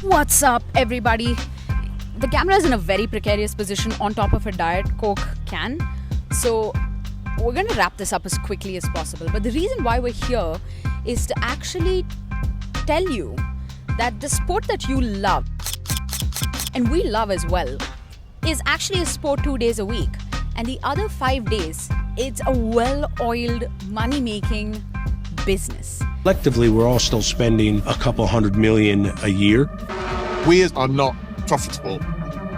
What's up, everybody? The camera is in a very precarious position on top of a Diet Coke can. So we're going to wrap this up as quickly as possible. But the reason why we're here is to actually tell you that the sport that you love, and we love as well, is actually a sport 2 days a week. And the other 5 days, it's a well-oiled, money-making business. Collectively, we're all still spending a couple $100 million a year. We are not profitable,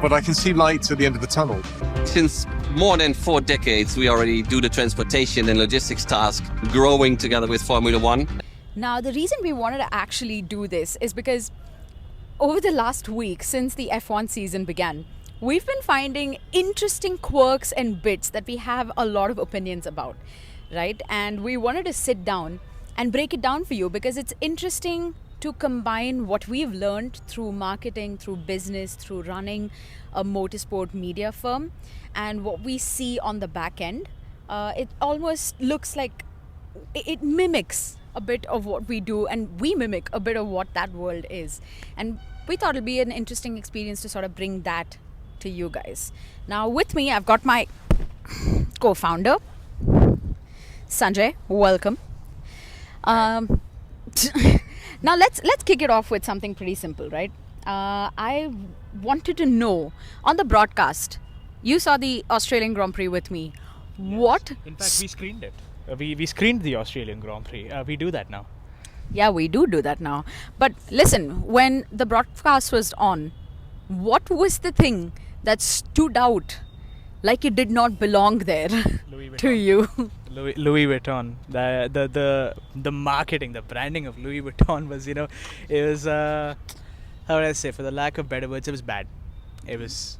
but I can see light at the end of the tunnel. Since more than 4 decades, we already do the transportation and logistics task, growing together with Formula One. Now, the reason we wanted to actually do this is because over the last week, since the F1 season began, we've been finding interesting quirks and bits that we have a lot of opinions about, right? And we wanted to sit down and break it down for you because it's interesting to combine what we've learned through marketing, through business, through running a motorsport media firm, and what we see on the back end. It almost looks like it mimics a bit of what we do, and we mimic a bit of what that world is. And we thought it'd be an interesting experience to sort of bring that to you guys. Now with me, I've got my co-founder, Sanjay. Welcome. Now let's kick it off with something pretty simple, right? I wanted to know, on the broadcast, you saw the Australian Grand Prix with me. Yes. What? In fact, we screened it. We screened the Australian Grand Prix. We do that now. Yeah, we do that now. But listen, when the broadcast was on, what was the thing that stood out like it did not belong there to you? Louis Vuitton. The marketing, the branding of Louis Vuitton was, it was, how would I say, for the lack of better words, it was bad. It was,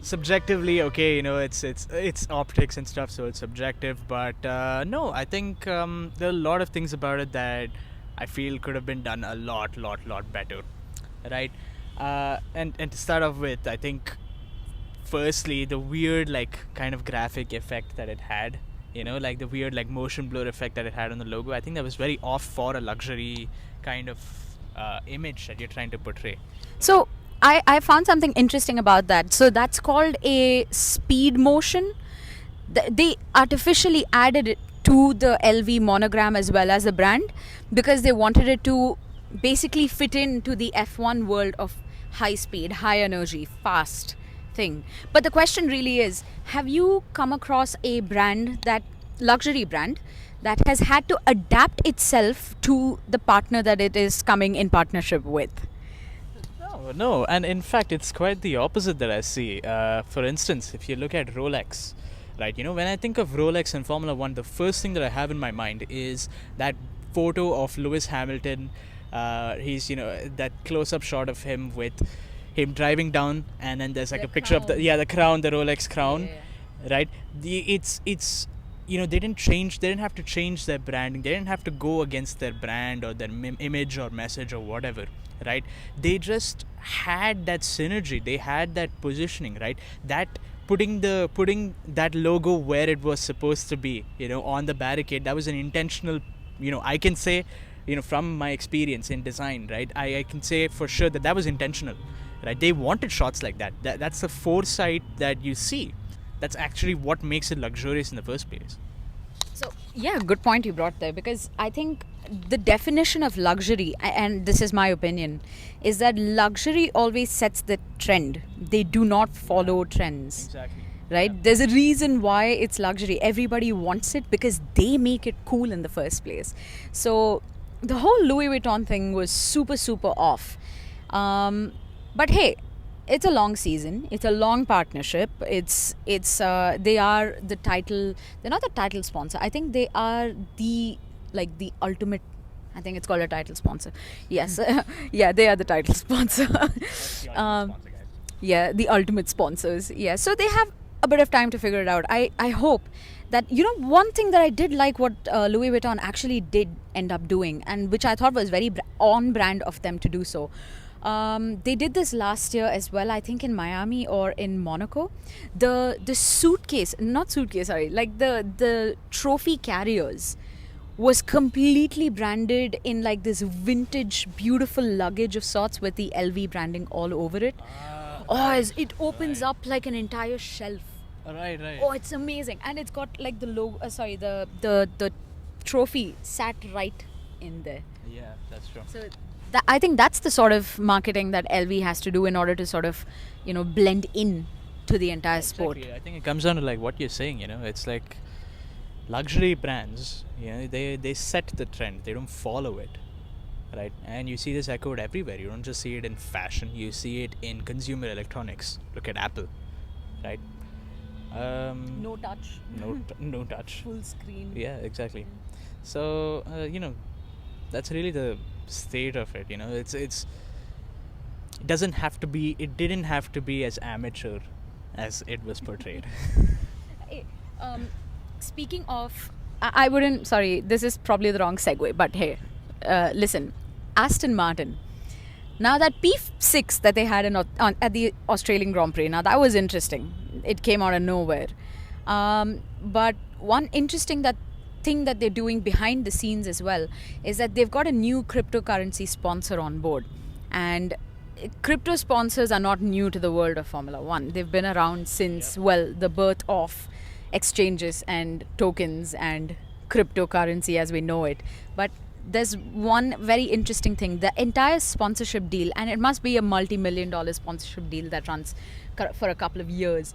subjectively, okay, it's optics and stuff, so it's subjective, but no, I think there are a lot of things about it that I feel could have been done a lot better, right? And to start off with, I think firstly, the weird kind of graphic effect that it had, the weird motion blur effect that it had on the logo, I think that was very off for a luxury kind of image that you're trying to portray. So I found something interesting about that. So that's called a speed motion. They artificially added it to the LV monogram as well as the brand because they wanted it to basically fit into the F1 world of high speed, high energy, fast thing. But the question really is, have you come across a brand, that luxury brand, that has had to adapt itself to the partner that it is coming in partnership with? No, and in fact, it's quite the opposite that I see. For instance, if you look at Rolex, right, when I think of Rolex and Formula One, the first thing that I have in my mind is that photo of Lewis Hamilton. He's, that close-up shot of him with him driving down, and then there's a picture of the crown, the Rolex crown, right? It's they didn't have to change their branding. They didn't have to go against their brand or their image or message or whatever, right? They just had that synergy. They had that positioning, right? That putting that logo where it was supposed to be, on the barricade, that was an intentional, I can say, from my experience in design, right? I can say for sure that was intentional, right? They wanted shots like that. That's the foresight that you see. That's actually what makes it luxurious in the first place. So, yeah, good point you brought there, because I think the definition of luxury, and this is my opinion, is that luxury always sets the trend. They do not follow trends. Exactly. Right? Yeah. There's a reason why it's luxury. Everybody wants it because they make it cool in the first place. So the whole Louis Vuitton thing was super off. But hey, it's a long season. It's a long partnership. They are the title. They're not the title sponsor. I think they are the ultimate. I think it's called a title sponsor. Yes, yeah, they are the title sponsor. Yeah, the ultimate sponsors. Yeah, so they have a bit of time to figure it out. I hope that, one thing that I did like what Louis Vuitton actually did end up doing, and which I thought was very on brand of them to do so. They did this last year as well, I think in Miami or in Monaco. The trophy carriers was completely branded in like this vintage, beautiful luggage of sorts with the LV branding all over it. It opens up like an entire shelf. Right. Oh, it's amazing, and it's got like the logo. The trophy sat right in there. Yeah, that's true. So I think that's the sort of marketing that LV has to do in order to sort of, blend in to the entire sport. Exactly. I think it comes down to like what you're saying. It's like luxury brands. They set the trend. They don't follow it, right? And you see this echoed everywhere. You don't just see it in fashion. You see it in consumer electronics. Look at Apple, right? No touch. No touch. Full screen. Yeah, exactly. So that's really the state of it. It didn't have to be as amateur as it was portrayed. Hey, speaking of, I wouldn't. Sorry, this is probably the wrong segue. But hey, listen, Aston Martin. Now that P6 that they had at the Australian Grand Prix, now that was interesting. It came out of nowhere. But one interesting thing that they're doing behind the scenes as well is that they've got a new cryptocurrency sponsor on board. And crypto sponsors are not new to the world of Formula One. They've been around since, the birth of exchanges and tokens and cryptocurrency as we know it. But there's one very interesting thing. The entire sponsorship deal, and it must be a multi-million-dollar sponsorship deal that runs for a couple of years.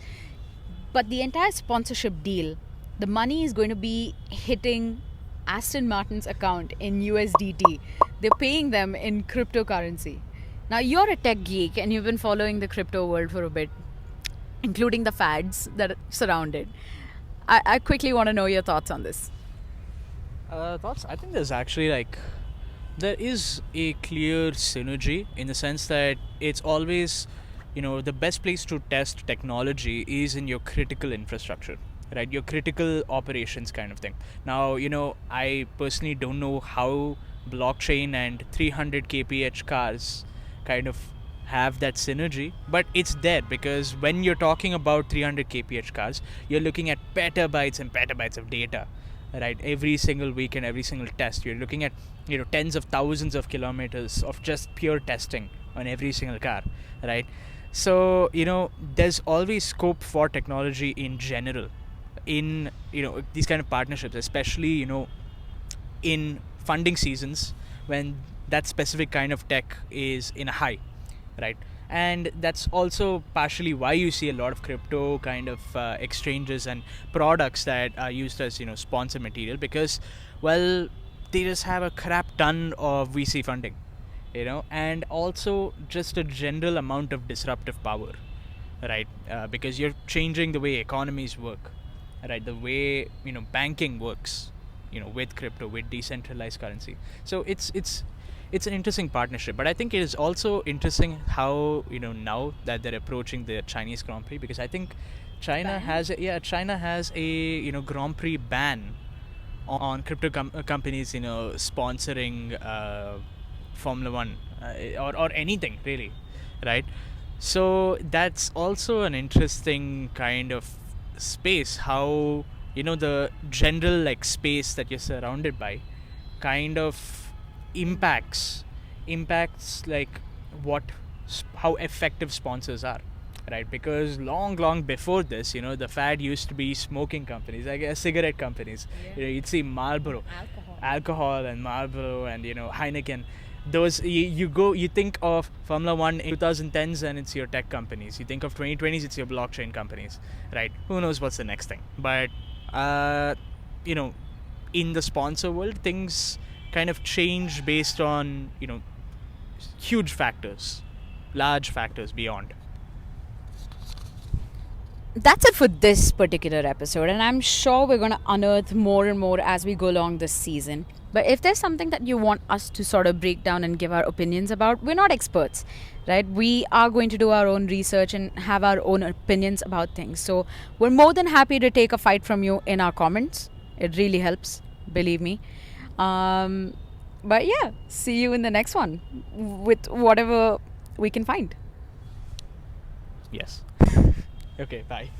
But the entire sponsorship deal, the money is going to be hitting Aston Martin's account in USDT. They're paying them in cryptocurrency. Now, you're a tech geek and you've been following the crypto world for a bit, including the fads that surround it. I quickly want to know your thoughts on this. Thoughts? I think there is a clear synergy in the sense that it's always, the best place to test technology is in your critical infrastructure, right? Your critical operations kind of thing. Now, I personally don't know how blockchain and 300 kph cars kind of have that synergy, but it's there because when you're talking about 300 kph cars, you're looking at petabytes and petabytes of data, right? Every single week and every single test, you're looking at tens of thousands of kilometers of just pure testing on every single car, right? So there's always scope for technology in general in these kind of partnerships, especially in funding seasons when that specific kind of tech is in a high, right? And that's also partially why you see a lot of crypto kind of exchanges and products that are used as sponsor material, because they just have a crap ton of VC funding, and also just a general amount of disruptive power, right? Because you're changing the way economies work, right? The way banking works, with crypto, with decentralized currency. So it's an interesting partnership, but I think it is also interesting how now that they're approaching the Chinese Grand Prix, because I think China has a Grand Prix ban on crypto companies sponsoring Formula One or anything really, right? So that's also an interesting kind of space, how the general space that you're surrounded by kind of impacts how effective sponsors are, right? Because long before this, the fad used to be smoking companies, cigarette companies. You'd see Marlboro, alcohol and Marlboro and Heineken. Those you think of Formula One in 2010s and it's your tech companies. You think of 2020s, it's your blockchain companies, right? Who knows what's the next thing? But in the sponsor world, things kind of change based on huge factors, large factors beyond. That's it for this particular episode, and I'm sure we're going to unearth more and more as we go along this season. But if there's something that you want us to sort of break down and give our opinions about, we're not experts, right? We are going to do our own research and have our own opinions about things. So we're more than happy to take a fight from you in our comments. It really helps, believe me. But yeah, see you in the next one with whatever we can find. Yes. Okay, bye.